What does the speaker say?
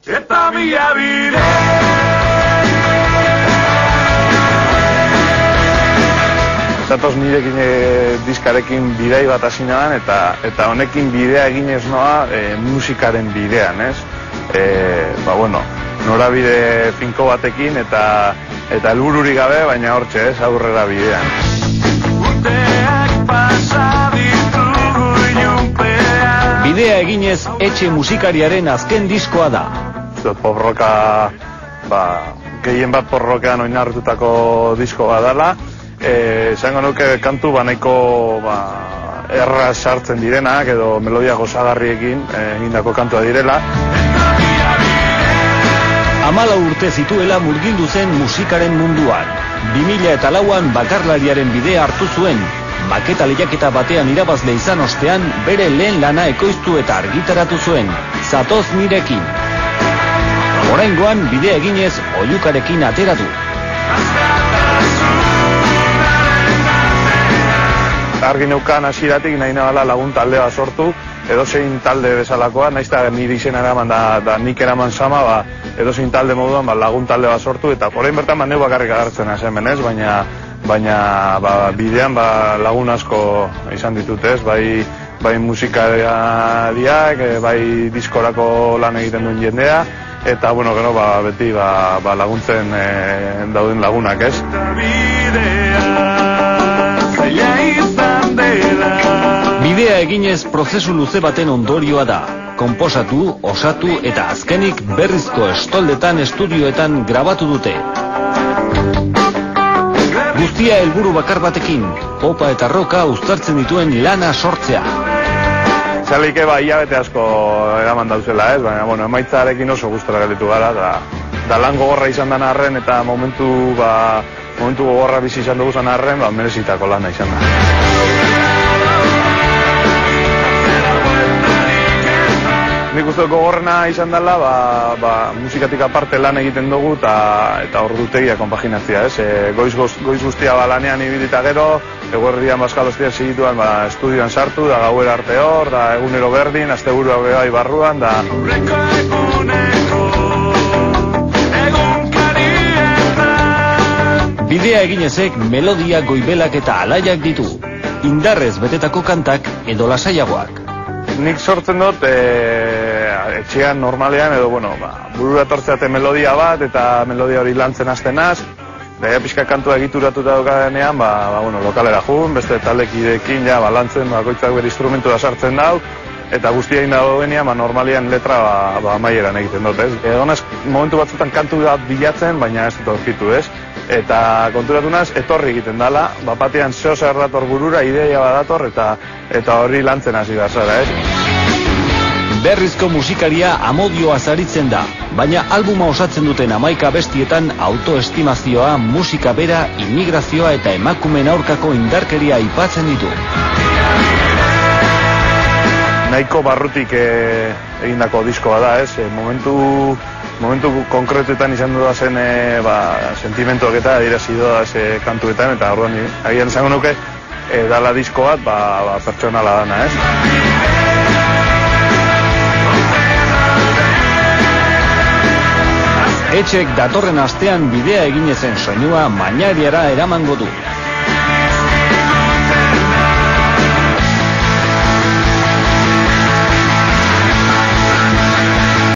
Eta mila bide. Zatoz nirekin diskarekin bidei bat hasi nahan, eta honekin bidea egin ez noa musikaren bidean, ez? Norabide finko batekin eta helbururik gabe, baina hortxe, ez, aurrera bidean. Bidea eginez etxe musikariaren azken diskoa da. Pop rocka, gehien bat pop rockean oinarritutako diskoa dela. Zango nuke kantu nahiko erraz sartzen direnak edo melodia gozagarriekin egindako kantua direla. 14 urte zituela murgildu zen musikaren munduan. 2004an bakarlariaren bidea hartu zuen. Maketa lehiaketa batean irabazle izan ostean bere lehen lana ekoiztu eta argitaratu zuen. Zatoz nirekin. Oraingoan bidea eginez oihukarekin ateratu. Argi neukan hasieratik nahi nabala lagun taldea sortu, edozein talde bezalakoa, nahiz eta nire izena eraman da nik eraman sama, edozein talde moduan lagun talde bat sortu, eta orain bertan neu bakarrik agertzen hemen ez, baina bidean lagun asko izan ditut ez, bai musikariak, bai diskorako lan egiten duen jendea, eta gero beti laguntzen dauden lagunak ez. Bidea eginez prozesu luze baten ondorioa da. Konposatu, osatu eta azkenik berrizko estoldetan estudioetan grabatu dute. Guztia helburu bakar batekin, popa eta roka uztartzen dituen lana sortzea. Zalike hilabete asko eraman dauzela ez, baina emaitzarekin oso gustora gelditu gara, da lan gogorra izan den arren eta momentu gogorra bizi izan dugu zan arren, merezitako lana izan da. Nik uste gogorrena izan dela, musikatik aparte lan egiten dugu eta ordutegia konpaginazia, ez? Goiz guztia lanean ibilita gero, eguerdian bazkalostia segituan estudioan sartu, da gauera arte hor, da egunero berdin, asteburua bai barruan, da... Bidea eginezek melodia goibelak eta alaiak ditu, indarrez betetako kantak edo lasaiagoak. Nik sortzen dut etxean normalean edo burura tortzeate melodia bat eta melodia hori lantzen hastenaz, daia pixka kantua egituratuta daukadenean lokalera jun, beste taldekidekin lantzen bakoitzak bere instrumentu da sartzen dau, eta guztia egin dagoenean normalean letra amaieran egiten dut, ez? Egonez momentu batzutan kantu bat bilatzen, baina ez dut aurkitu, ez? Eta konturatu naz, etorri egiten dela, batean zeo zer dator burura, ideia bat dator, eta hori lantzen hasi da zara, ez? Berrizko musikaria amodioa zaritzen da, baina albuma osatzen duten 11 bestietan autoestimazioa, musika bera, immigrazioa eta emakumeen aurkako indarkeria aipatzen ditu. Nahiko barrutik egindako diskoa da, ez? Momentu konkretuetan izan du da zen sentimentuak eta adirazi doa kantuetan, eta orduan agian izango nuke dala disko bat pertsonala dana, ez? Etxek datorren astean bidea eginezen soinua Mañariara eramango du.